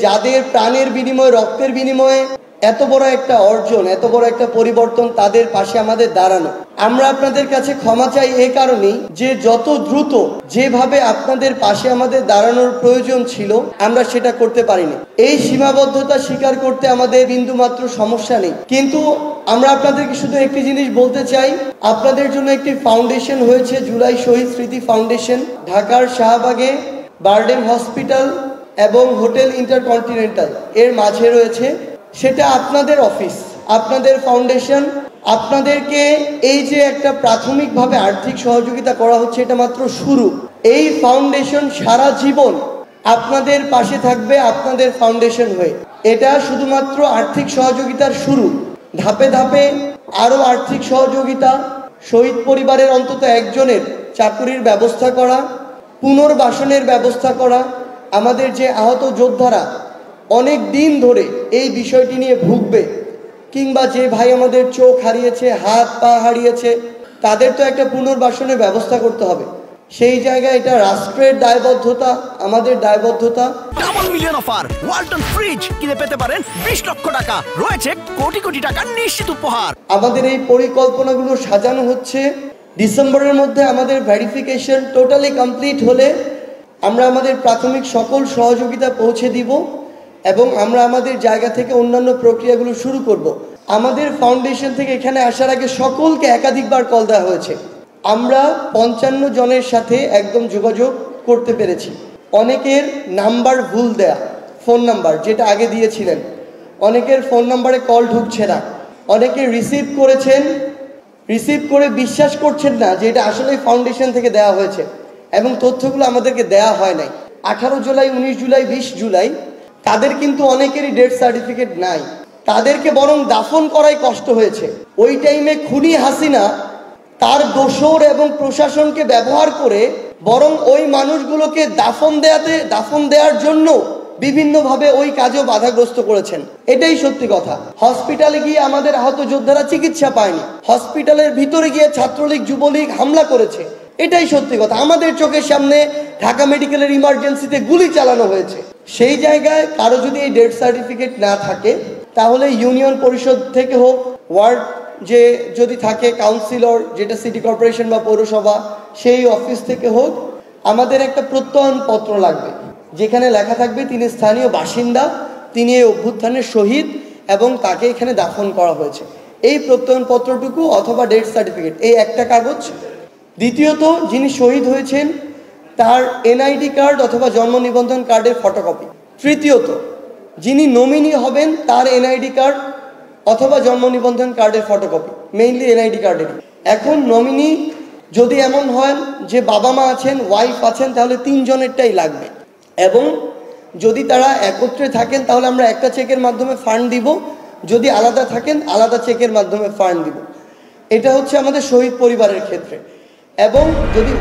যাদের প্রাণের বিনিময়ে রক্তের বিনিময়ে এত বড় একটা অর্জন, এত বড় একটা পরিবর্তন, তাদের পাশে আমাদের দাঁড়ানো। আমরা আপনাদের কাছে ক্ষমা চাই এই কারণেই যে যত দ্রুত যেভাবে আপনাদের পাশে আমাদের দাঁড়ানোর প্রয়োজন ছিল আমরা সেটা করতে পারিনি। এই সীমাবদ্ধতা স্বীকার করতে আমাদের বিন্দুমাত্র সমস্যা নেই, কিন্তু আমরা আপনাদেরকে শুধু একটি জিনিস বলতে চাই, আপনাদের জন্য একটি ফাউন্ডেশন হয়েছে, জুলাই শহীদ স্মৃতি ফাউন্ডেশন। ঢাকার শাহবাগে বারডেম হসপিটাল এবং হোটেল ইন্টারকন্টিনেন্টাল এর মাঝে রয়েছে। সেটা আপনাদের অফিস, আপনাদের ফাউন্ডেশন। আপনাদেরকে এই যে একটা প্রাথমিকভাবে আর্থিক সহযোগিতা করা হচ্ছে, এটা মাত্র শুরু। এই ফাউন্ডেশন সারা জীবন আপনাদের পাশে থাকবে আপনাদের ফাউন্ডেশন হয়ে। এটা শুধুমাত্র আর্থিক সহযোগিতার শুরু। ধাপে ধাপে আরও আর্থিক সহযোগিতা, শহীদ পরিবারের অন্তত একজনের চাকুরির ব্যবস্থা করা, পুনর্বাসনের ব্যবস্থা করা। আমাদের যে আহত যোদ্ধারা অনেক দিন ধরে এই বিষয়টি নিয়ে ভুগবে, কিংবা যে ভাই আমাদের চোখ হারিয়েছে, হাত পা হারিয়েছে, তাদের তো একটা পুনর্বাসনের ব্যবস্থা করতে হবে। সেই জায়গায় এটা রাষ্ট্রের দায়বদ্ধতা, আমাদের দায়বদ্ধতা। Double million offer Walton fridge কিনে পেতে পারেন 20 লক্ষ টাকা, রয়েছে কোটি কোটি টাকার নিশ্চিত উপহার। আমাদের এই পরিকল্পনাগুলো সাজানো হচ্ছে। ডিসেম্বরের মধ্যে আমাদের ভেরিফিকেশন টোটালি কমপ্লিট হলে আমরা আমাদের প্রাথমিক সকল সহযোগিতা পৌঁছে দিব এবং আমরা আমাদের জায়গা থেকে অন্যান্য প্রক্রিয়াগুলো শুরু করব। আমাদের ফাউন্ডেশন থেকে এখানে আসার আগে সকলকে একাধিকবার কল দেওয়া হয়েছে। আমরা 55 জনের সাথে একদম যোগাযোগ করতে পেরেছি। অনেকের নাম্বার ভুল দেয়া, ফোন নাম্বার যেটা আগে দিয়েছিলেন, অনেকের ফোন নাম্বারে কল ঢুকছে না। অনেকে রিসিভ করেছেন, রিসিভ করে বিশ্বাস করছেন না যে এটা আসলে ফাউন্ডেশন থেকে দেওয়া হয়েছে এবং তথ্যগুলো আমাদেরকে দেয়া হয় নাই। 18 জুলাই, 19 জুলাই, 20 জুলাই তাদের কিন্তু অনেকেরই ডেথ সার্টিফিকেট নাই। তাদেরকে বরং দাফন করাই কষ্ট হয়েছে। ওই টাইমে খুনি হাসিনা তার দোসর এবং প্রশাসনকে ব্যবহার করে বরং ওই মানুষগুলোকে দাফন দেওয়ার জন্য বিভিন্নভাবে ওই কাজেও বাধাগ্রস্ত করেছেন। এটাই সত্যি কথা। হসপিটালে গিয়ে আমাদের আহত যোদ্ধারা চিকিৎসা পায়নি, হসপিটালের ভিতরে গিয়ে ছাত্রলীগ যুবলীগ হামলা করেছে। এটাই সত্যি কথা। আমাদের চোখের সামনে ঢাকা মেডিকেলের ইমার্জেন্সিতে গুলি চালানো হয়েছে। সেই জায়গায় কারো যদি এই ডেথ সার্টিফিকেট না থাকে, তাহলে ইউনিয়ন পরিষদ থেকে হোক, ওয়ার্ড যে যদি থাকে কাউন্সিলর, যেটা সিটি কর্পোরেশন বা পৌরসভা, সেই অফিস থেকে হোক, আমাদের একটা প্রত্যয়ন পত্র লাগবে যেখানে লেখা থাকবে তিনি স্থানীয় বাসিন্দা, তিনি এই অভ্যুত্থানের শহীদ এবং তাকে এখানে দাফন করা হয়েছে। এই প্রত্যয়ন পত্রটুকু অথবা ডেথ সার্টিফিকেট, এই একটা কাগজ। দ্বিতীয়ত, যিনি শহীদ হয়েছেন তার এনআইডি কার্ড অথবা জন্ম নিবন্ধন কার্ডের ফটোকপি। তৃতীয়ত, যিনি নমিনি হবেন তার এনআইডি কার্ড অথবা জন্ম নিবন্ধন কার্ডের ফটোকপি, মেইনলি এনআইডি কার্ডের। এখন নমিনি যদি এমন হয় যে বাবা মা আছেন, ওয়াইফ আছেন, তাহলে 3 জনেরটাই লাগবে। এবং যদি তারা একত্রে থাকেন তাহলে আমরা একটা চেকের মাধ্যমে ফান্ড দিব, যদি আলাদা থাকেন আলাদা চেকের মাধ্যমে ফান্ড দিব। এটা হচ্ছে আমাদের শহীদ পরিবারের ক্ষেত্রে। এবং যদি